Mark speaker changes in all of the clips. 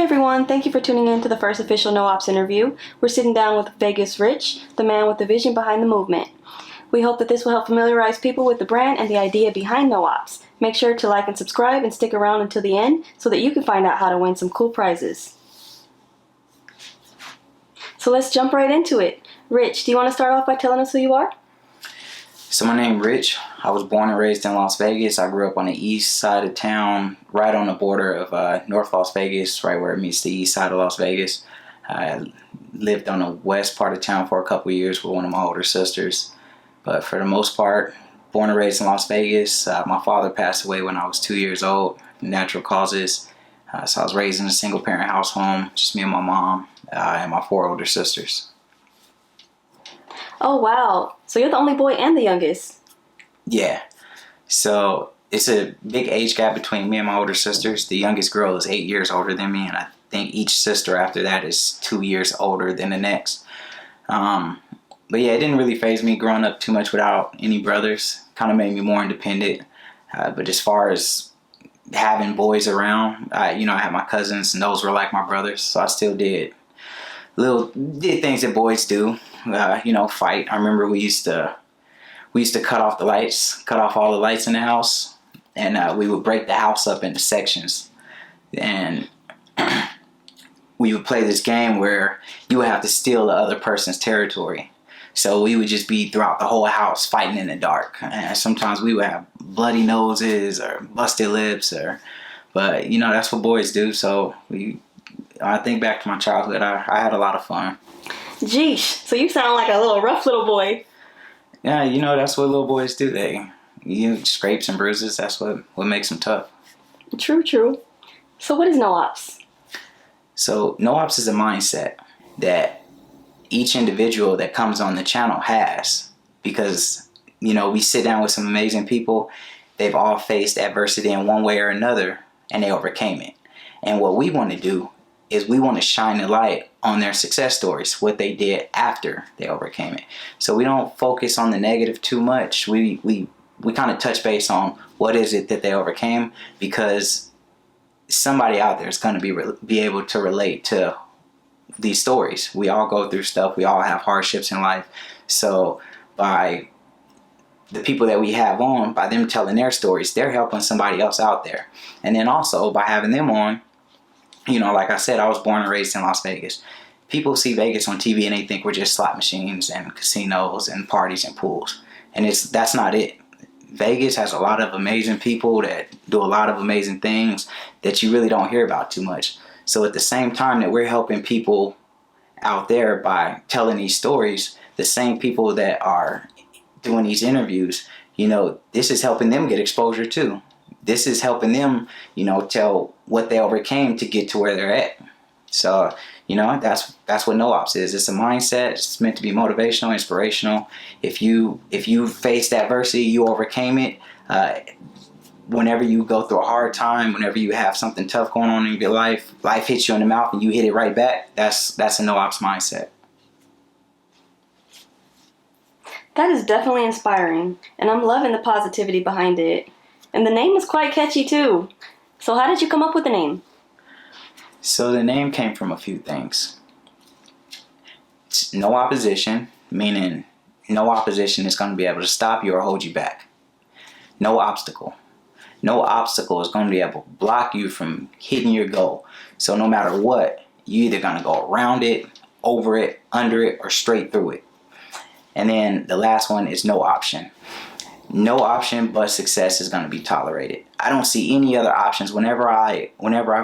Speaker 1: everyone, thank you for tuning in to the first official No Ops interview. We're sitting down with Vegas Rich, the man with the vision behind the movement. We hope that this will help familiarize people with the brand and the idea behind No Ops. Make sure to like and subscribe and stick around until the end so that you can find out how to win some cool prizes. So let's jump right into it. Rich, do you want to start off by telling us who you are?
Speaker 2: So my name is Rich. I was born and raised in Las Vegas. I grew up on the east side of town, right on the border of North Las Vegas, right where it meets the east side of Las Vegas. I lived on the west part of town for a couple of years with one of my older sisters. But for the most part, born and raised in Las Vegas. My father passed away when I was 2 years old, natural causes. So I was raised in a single parent household, just me and my mom and my 4 older sisters.
Speaker 1: Oh, wow. So you're the only boy and the youngest.
Speaker 2: Yeah. So it's a big age gap between me and my older sisters. The youngest girl is 8 years older than me, and I think each sister after that is 2 years older than the next. But yeah, it didn't really faze me growing up too much without any brothers. Kind of made me more independent. But as far as having boys around, I had my cousins, and those were like my brothers. So I still did things that boys do. Fight. I remember we used to cut off all the lights in the house, and we would break the house up into sections, and we would play this game where you would have to steal the other person's territory. So we would just be throughout the whole house fighting in the dark, and sometimes we would have bloody noses or busted lips, but that's what boys do. So I think back to my childhood, I had a lot of fun.
Speaker 1: Jeesh, so you sound like a rough little boy.
Speaker 2: Yeah, that's what little boys do. Scrapes and bruises, that's what makes them tough.
Speaker 1: True. So what is No Ops?
Speaker 2: So No Ops is a mindset that each individual that comes on the channel has, because, we sit down with some amazing people. They've all faced adversity in one way or another, and they overcame it. And what we want to do is we want to shine the light on their success stories, what they did after they overcame it. So we don't focus on the negative too much. We kind of touch base on what is it that they overcame, because somebody out there is going to be able to relate to these stories. We all go through stuff. We all have hardships in life. So by the people that we have on, by them telling their stories, they're helping somebody else out there. And then also by having them on, like I said, I was born and raised in Las Vegas. People see Vegas on TV and they think we're just slot machines and casinos and parties and pools. And that's not it. Vegas has a lot of amazing people that do a lot of amazing things that you really don't hear about too much. So at the same time that we're helping people out there by telling these stories, the same people that are doing these interviews, this is helping them get exposure too. This is helping them, tell what they overcame to get to where they're at. So, that's what No Ops is. It's a mindset. It's meant to be motivational, inspirational. If you faced adversity, you overcame it. Whenever you go through a hard time, whenever you have something tough going on in your life hits you in the mouth and you hit it right back. That's a No Ops mindset.
Speaker 1: That is definitely inspiring, and I'm loving the positivity behind it. And the name is quite catchy too. So how did you come up with the name?
Speaker 2: So the name came from a few things. It's no opposition, meaning no opposition is going to be able to stop you or hold you back. No obstacle. No obstacle is going to be able to block you from hitting your goal. So no matter what, you're either going to go around it, over it, under it, or straight through it. And then the last one is no option. No option but success is going to be tolerated. I don't see any other options. Whenever I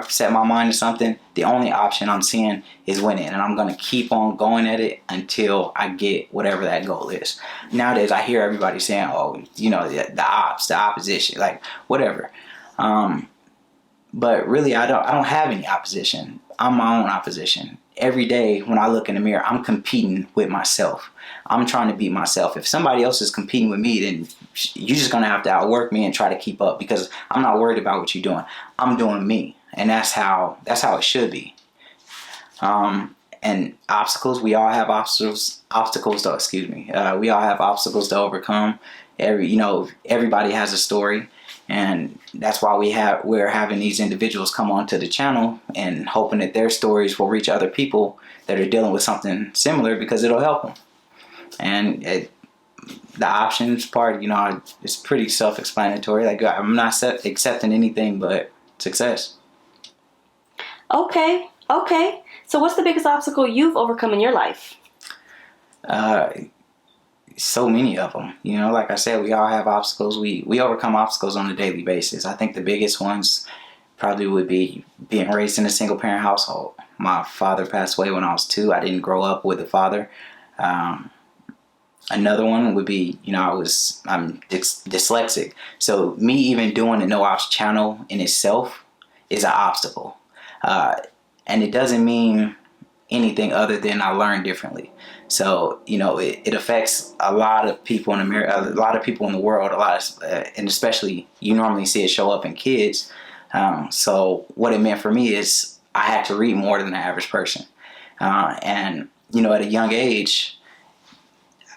Speaker 2: set my mind to something, the only option I'm seeing is winning, and I'm going to keep on going at it until I get whatever that goal is. Nowadays, I hear everybody saying, the opposition, like whatever. But really, I don't have any opposition. I'm my own opposition. Every day when I look in the mirror, I'm competing with myself. I'm trying to beat myself. If somebody else is competing with me, then you're just going to have to outwork me and try to keep up, because I'm not worried about what you're doing. I'm doing me. And that's how it should be. And obstacles, we all have obstacles to overcome. Everybody has a story. And that's why we're having these individuals come onto the channel and hoping that their stories will reach other people that are dealing with something similar, because it'll help them. And the options part, it's pretty self-explanatory. Like, I'm not accepting anything but success.
Speaker 1: Okay. So what's the biggest obstacle you've overcome in your life?
Speaker 2: So many of them. Like I said, we all have obstacles. We overcome obstacles on a daily basis. I think the biggest ones probably would be being raised in a single parent household. My father passed away when I was 2. I didn't grow up with a father. Another one would be, I'm dyslexic. So me even doing the No Ops channel in itself is an obstacle. And it doesn't mean anything other than I learn differently. So, it affects a lot of people in America, a lot of people in the world, and especially you normally see it show up in kids. So what it meant for me is I had to read more than the average person. And, at a young age,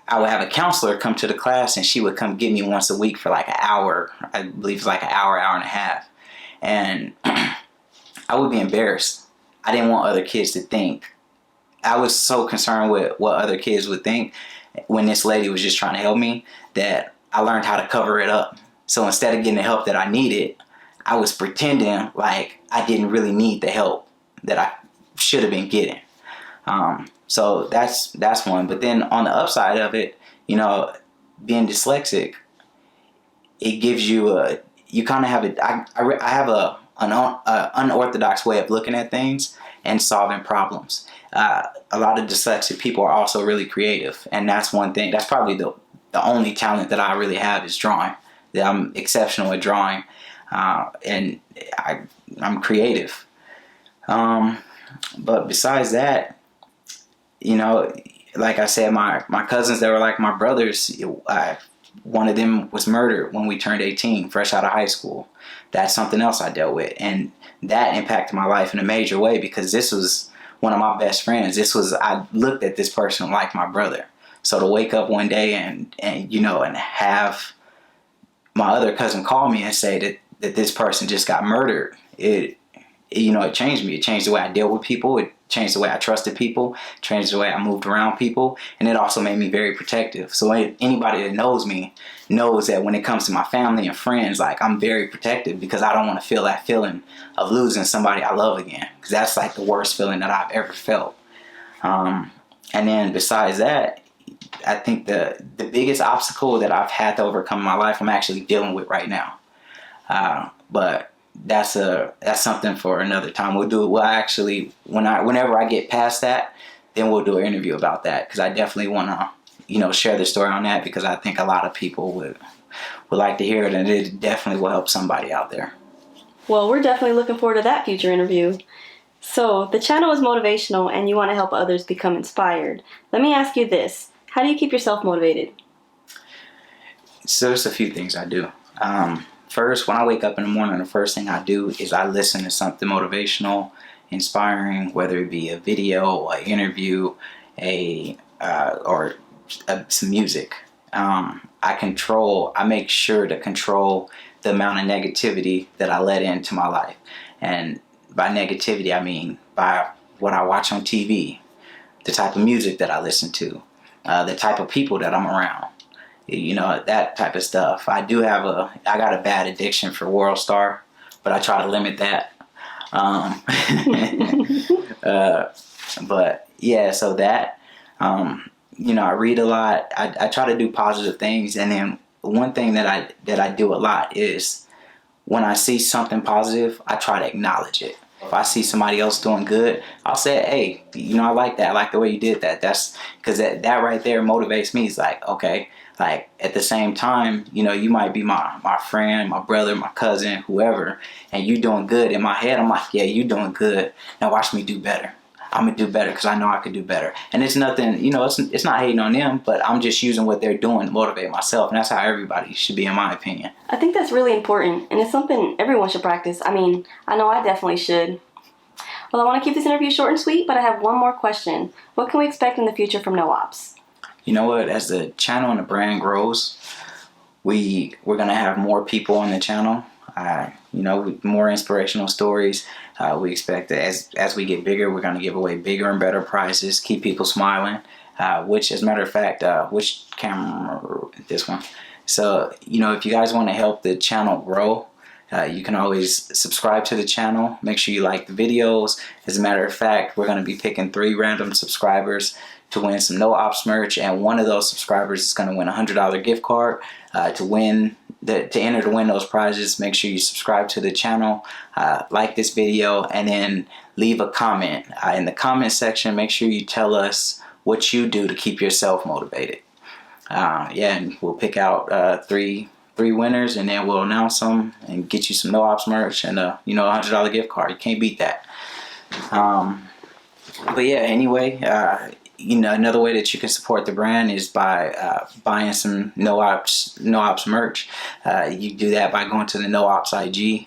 Speaker 2: I would have a counselor come to the class, and she would come get me once a week for like an hour. I believe it's like an hour and a half. And I would be embarrassed. I didn't want other kids to think. I was so concerned with what other kids would think when this lady was just trying to help me, that I learned how to cover it up. So instead of getting the help that I needed, I was pretending like I didn't really need the help that I should have been getting. So that's one. But then on the upside of it, being dyslexic, it gives you you kind of have I have an unorthodox way of looking at things and solving problems. A lot of dyslexic people are also really creative, and that's one thing. That's probably the only talent that I really have is drawing. That I'm exceptional at drawing, and I'm creative. But besides that, like I said, my cousins that were like my brothers, one of them was murdered when we turned 18, fresh out of high school. That's something else I dealt with, and that impacted my life in a major way, because this was one of my best friends. I looked at this person like my brother. So to wake up one day and have my other cousin call me and say that this person just got murdered, it changed me. It changed the way I dealt with people. It changed the way I trusted people, changed the way I moved around people, and it also made me very protective. So anybody that knows me knows that when it comes to my family and friends, like, I'm very protective, because I don't want to feel that feeling of losing somebody I love again, because that's like the worst feeling that I've ever felt. And then besides that, I think the biggest obstacle that I've had to overcome in my life, I'm actually dealing with right now. But that's something for another time. We'll actually, whenever I get past that, then we'll do an interview about that, because I definitely want to share the story on that, because I think a lot of people would like to hear it, and it definitely will help somebody out there.
Speaker 1: Well, we're definitely looking forward to that future interview. So the channel is motivational, and you want to help others become inspired. Let me ask you this: how do you keep yourself motivated?
Speaker 2: So there's a few things I do. First, when I wake up in the morning, the first thing I do is I listen to something motivational, inspiring, whether it be a video, an interview, or some music. I make sure to control the amount of negativity that I let into my life. And by negativity, I mean by what I watch on TV, the type of music that I listen to, the type of people that I'm around. That type of stuff. I got a bad addiction for WorldStar, but I try to limit that. But yeah, so that, I read a lot. I try to do positive things. And then one thing that I do a lot is when I see something positive, I try to acknowledge it. If I see somebody else doing good, I'll say, hey, I like that. I like the way you did that. That's because that right there motivates me. It's like, okay, like at the same time, you might be my friend, my brother, my cousin, whoever, and you doing good. In my head, I'm like, yeah, you doing good. Now watch me do better. I'm going to do better because I know I can do better. And it's nothing, it's not hating on them, but I'm just using what they're doing to motivate myself. And that's how everybody should be, in my opinion.
Speaker 1: I think that's really important, and it's something everyone should practice. I mean, I know I definitely should. Well, I want to keep this interview short and sweet, but I have one more question. What can we expect in the future from No Ops?
Speaker 2: You know what? As the channel and the brand grows, we're gonna have more people on the channel. More inspirational stories. We expect that as we get bigger, we're gonna give away bigger and better prizes, keep people smiling. Which, as a matter of fact, which camera? This one. So, if you guys want to help the channel grow, you can always subscribe to the channel. Make sure you like the videos. As a matter of fact, we're going to be picking 3 random subscribers to win some No Ops merch, and one of those subscribers is going to win a $100 gift card. To enter to win those prizes, make sure you subscribe to the channel, like this video, and then leave a comment. In the comment section, make sure you tell us what you do to keep yourself motivated. And we'll pick out 3 winners, and then we'll announce them and get you some No Ops merch and a $100 gift card. You can't beat that. But yeah, anyway, another way that you can support the brand is by buying some No Ops merch. You do that by going to the No Ops IG,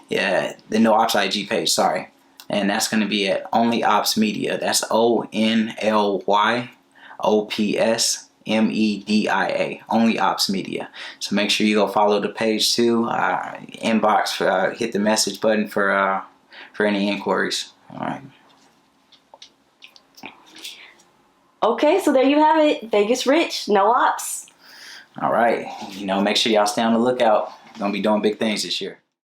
Speaker 2: the No Ops IG page. Sorry. And that's going to be at Only Ops Media. That's ONLYOPSMEDIA. Only Ops Media. So make sure you go follow the page too. Inbox, hit the message button for any inquiries. All right.
Speaker 1: Okay, so there you have it. Vegas Rich, No Ops.
Speaker 2: All right. Make sure y'all stay on the lookout. We're gonna be doing big things this year.